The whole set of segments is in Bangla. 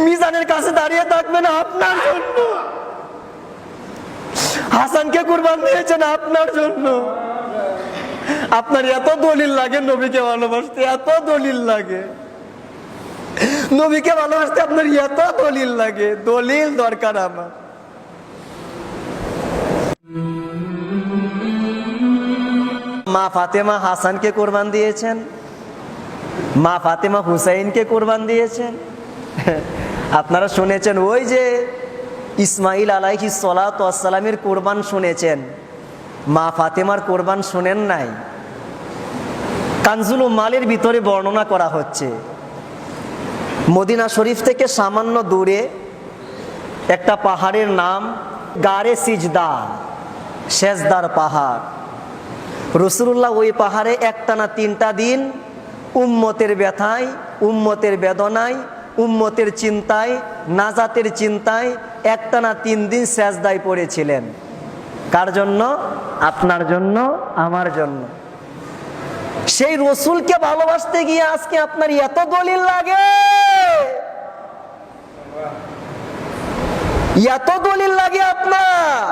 মিজানের কাছে দাঁড়িয়ে থাকবেন আপনার জন্য। হাসানকে কুরবান দিয়েছেন আপনার জন্য। আপনার এত দলিল লাগে নবীকে ভালোবাসতে, এত দলিল লাগে নবীকে ভালোবাসতে, আপনার এত দলিল লাগে। দলিল দরকার আমার। মা ফাতেমা হাসানকে কুরবান দিয়েছেন, মা ফাতেমা হুসাইনকে কুরবান দিয়েছেন। আপনারা শুনেছেন ওই যে ইসমাইল আলাইহিস সালাতু ওয়াস সালামের কুরবান শুনেছেন, মা ফাতেমার কুরবান শুনেন নাই। কানজুল উম্মালের ভিতরে বর্ণনা করা হচ্ছে, মদিনা শরীফ থেকে সামান্য দূরে একটা পাহাড়ের নাম গারে সিজদা, সেজদার পাহাড়। রাসূলুল্লাহ ওই পাহাড়ে একটানা 3টা দিন উম্মতের ব্যথায়, উম্মতের বেদনায়, উম্মতের চিন্তায়, নাজাতের চিন্তায় একটানা 3 দিন সেজদায় পড়েছিলেন। কার জন্য? আপনার জন্য, আমার জন্য। সেই রাসূলকে ভালোবাসতে গিয়ে আজকে আপনার এত দলিল লাগে, এত দলিল লাগে আপনার।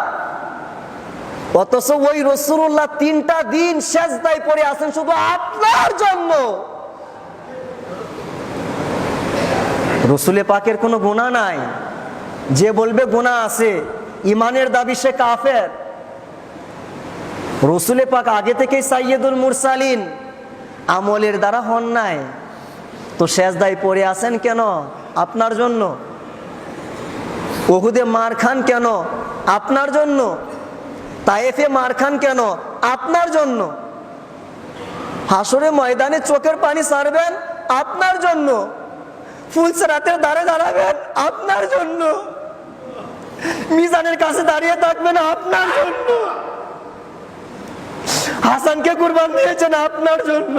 অথচ ওই রাসূলুল্লাহ 3টা দিন সেজদায় পড়ে আছেন শুধু আপনার জন্য। রাসূলে পাকের কোনো গুনাহ নাই। যে বলবে গুনাহ আছে, ইমানের দাবি সে কাফের। রাসূলে পাক আগে থেকেই সাইয়্যিদুল মুরসালিন, আমলের দ্বারা হন নাই, তো সেজদায় পড়ে আছেন কেন? আপনার জন্য। উহুদে মার খান কেন? আপনার জন্য। তায়েফে মার খান কেন? আপনার জন্য। হাসরে ময়দানে চোখের পানি ছাড়বেন আপনার জন্য। ফুলসিরাতের ধারে দাঁড়াবেন আপনার জন্য। মিজানের কাছে দাঁড়িয়ে থাকবেন আপনার জন্য। হাসানকে কুরবান দিয়েছেন আপনার জন্য।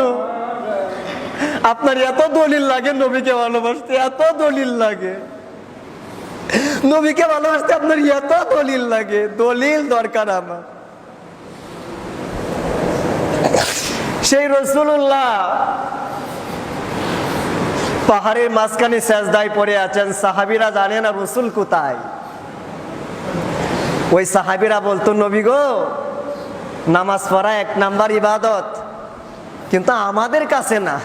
আপনার এত দলিল লাগে নবীকে ভালোবাসতে, এত দলিল লাগে নবীকে ভালোবাসতে, আপনার এত দলিল লাগে। দলিল দরকার আমার। সেই রাসূলুল্লাহ পাহাড়ের মাঝখানে সেজদায় পড়ে আছেন। সাহাবীরা জানে না রাসূল কোথায়। ওই সাহাবীরা বলতো, নবী গো, নামাজ পড়া 1 নাম্বার ইবাদত, কিন্তু আমাদের কাছে না।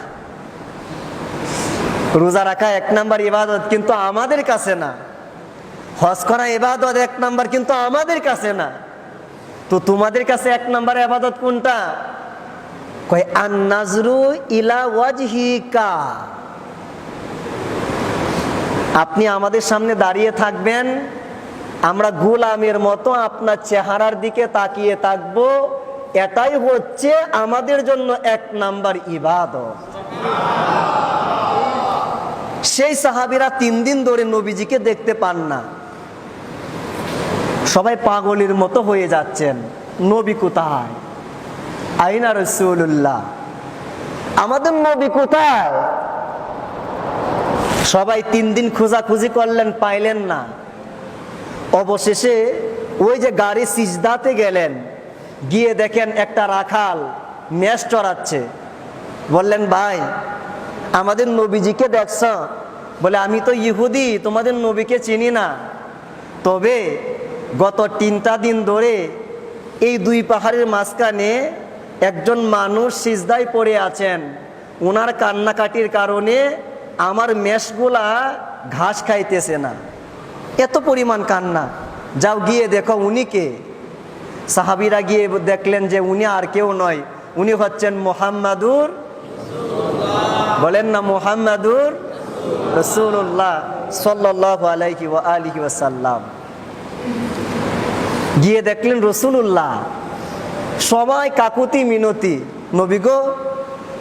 রোজা রাখা 1 নাম্বার ইবাদত, কিন্তু আমাদের কাছে না। হজ করা ইবাদত 1 নাম্বার, কিন্তু আমাদের কাছে না। তো তোমাদের কাছে 1 নাম্বার ইবাদত কোনটা? কয় আন-নাজরু ইলা ওয়াজহিকা। আপনি আমাদের সামনে দাঁড়িয়ে থাকবেন, আমরা গোলামের মতো আপনার চেহারার দিকে তাকিয়ে থাকবো, এটাই হচ্ছে আমাদের জন্য 1 নাম্বার ইবাদত। সেই সাহাবীরা 3 দিন ধরে নবীজিকে দেখতে পান না। সবাই পাগলের মতো হয়ে যাচ্ছেন, নবী কোথায়? আইনা রাসূলুল্লাহ, আমাদের নবী কোথায়? সবাই 3 দিন খোঁজাখুঁজি করলেন, পাইলেন না। অবশেষে ওই যে গাড়ি সিজদাতে গেলেন, গিয়ে দেখেন একটা রাখাল মেষ চড়াচ্ছে। বললেন, ভাই আমাদের নবীজিকে দেখছ? বলে, আমি তো ইহুদি, তোমাদের নবীকে চিনি না। তবে গত 3টা দিন ধরে এই 2 পাহাড়ের মাঝখানে একজন মানুষ সিজদায় পড়ে আছেন। ওনার কান্নাকাটির কারণে আমার মেষগুলা ঘাস খাইতেছে না, এত পরিমাণ কান্না। যাও গিয়ে দেখো উনি কে। সাহাবীরা গিয়ে দেখলেন যে উনি আর কেউ নয়, উনি হচ্ছেন মুহাম্মাদুর, বলেন না মুহাম্মাদুর রাসূলুল্লাহ সাল্লাল্লাহু আলাইহি ওয়া আলিহি ওয়াসাল্লাম। গিয়ে দেখলেন রাসূলুল্লাহ। সবাই কাকুতি মিনতি, নবী গো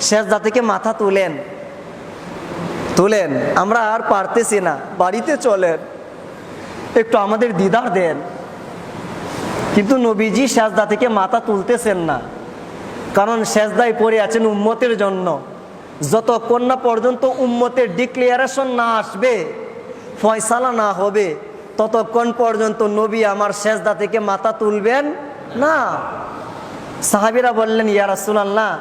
সেজদা থেকে মাথা তুলেন, তুলেন, আমরা আর পারতেছি না, বাড়িতে চলেন, একটু আমাদের দিদার দেন। কিন্তু নবীজি সেজদা থেকে মাথা তুলতেছেন না, কারণ সেজদায় পড়ে আছেন উম্মতের জন্য। যতক্ষণ না পর্যন্ত উম্মতের ডিক্লারেশন না আসবে, ফয়সালা না হবে, ততক্ষণ পর্যন্ত নবী আমার সেজদা থেকে মাথা তুলবেন না। সাহাবীরা বললেন, ইয়া রাসূলুল্লাহ,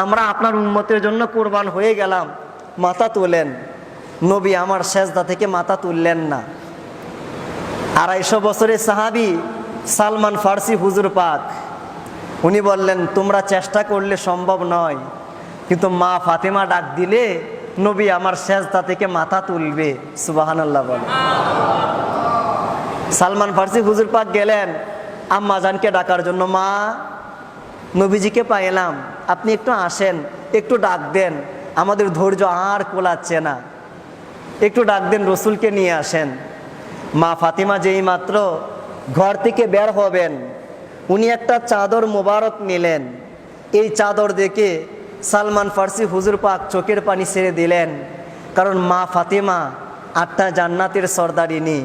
আমরা আপনার উম্মতের জন্য কুরবান হয়ে গেলাম, মাথা তোলেন। নবী আমার সেজদা থেকে মাথা তুললেন না। 250 বছরের সাহাবী সালমান ফার্সি হুজুর পাক, উনি বললেন তোমরা চেষ্টা করলে সম্ভব নয়, কিন্তু মা ফাতেমা ডাক দিলে নবী আমার সেজদা থেকে মাথা তুলবে। সুবহানাল্লাহ বলে। সালমান ফার্সি হুজুর পাক গেলেন আম্মা জানকে ডাকার জন্য, মা নবীজিকে পাইলাম, আপনি একটু আসেন, একটু ডাক দেন, আমাদের ধৈর্য আর কোলাচ্ছে না, একটু ডাক দেন, রসুলকে নিয়ে আসেন। মা ফাতিমা যেই মাত্র ঘর থেকে বের হবেন, উনি একটা চাদর মোবারক নিলেন। এই চাদর দেখে সালমান ফার্সি হুজুর পাক চোখের পানি ছেড়ে দিলেন, কারণ মা ফাতিমা 8টা জান্নাতের সর্দারিনী,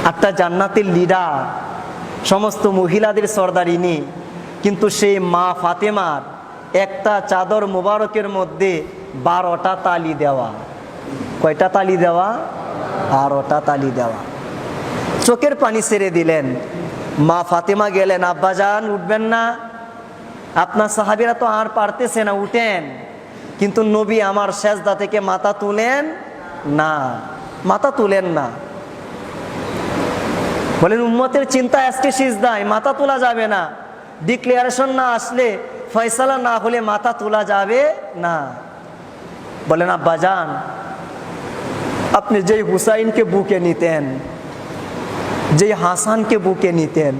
8টা জান্নাতের লিডার, সমস্ত মহিলাদের সর্দারিনী, কিন্তু সেই মা ফাতেমার একটা চাদর মোবারকের মধ্যে 12টা তালি দেওয়া। কয়টা তালি দেওয়া? 12টা তালি দেওয়া। চোখের পানি ছেড়ে দিলেন। মা ফাতেমা গেলেন, আব্বাজান উঠবেন না? আপনার সাহাবীরা তো আর পারতেছে না, উঠেন। কিন্তু নবী আমার সেজদা থেকে মাথা তুলেন না, মাথা তুলেন না। বলেন উম্মতের চিন্তা আজকে সিজদায় মাথা তোলা যাবে না, ডিক্লারেশন না আসলে, ফয়সালা না হলে মাথা তোলা যাবে না। বলেন আব্বাজান, আপনি যেই হুসাইনকে বুকে নিতেন, যেই হাসানকে বুকে নিতেন,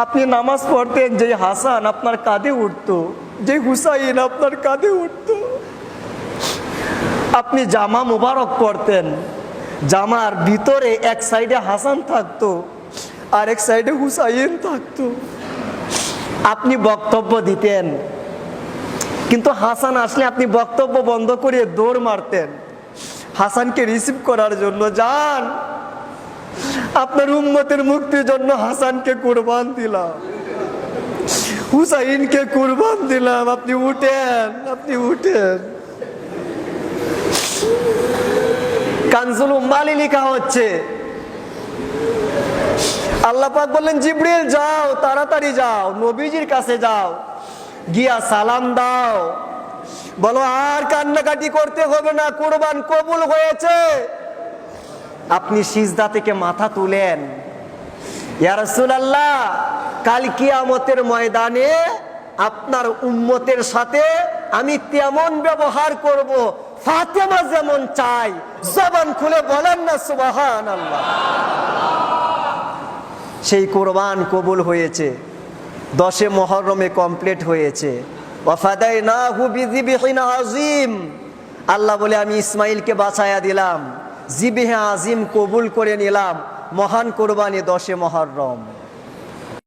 আপনি নামাজ পড়তেন, যেই হাসান আপনার কাঁধে উঠতো, যেই হুসাইন আপনার কাঁধে উঠতো, আপনি জামা মুবারক পরতেন, জামার ভিতরে এক সাইডে হাসান থাকতো আর এক সাইডে হুসাইন থাকতো। আপনি বক্তব্য দিতেন, কিন্তু হাসান আসলে আপনি বক্তব্য বন্ধ করে দৌড় মারতেন হাসানকে রিসিভ করার জন্য। যান, আপনার উম্মতের মুক্তির জন্য হাসানকে কুরবান দিলাম, হুসাইনকে কুরবান দিলাম, আপনি উঠেন, আপনি উঠেন। কানজুল উম্মালে লেখা হচ্ছে, আল্লাহ পাক বললেন জিবরিল যাও, তাড়াতাড়ি যাও, নবীজির কাছে যাও, গিয়া সালাম দাও, বলো আর কান্নাকাটি করতে হবে না, কুরবান কবুল হয়েছে। আপনি সিজদা থেকে মাথা তুলেন। ইয়া রাসূলুল্লাহ, কাল কিয়ামতের ময়দানে আপনার উম্মতের সাথে আমি তেমন ব্যবহার করব, ফাতেমা যেমন চাই। জবান খুলে বলেন না সুবহানাল্লাহ। সেই কুরবান কবুল হয়েছে, 10 মুহররমে কমপ্লিট হয়েছে। ওয়াফাদাইনাহু বিযিবহিন আযীম, আল্লাহ বলে আমি ইসমাইলকে বাঁচায়া দিলাম, জিবহে আজিম কবুল করে নিলাম, মহান কুরবানি 10 মুহররম।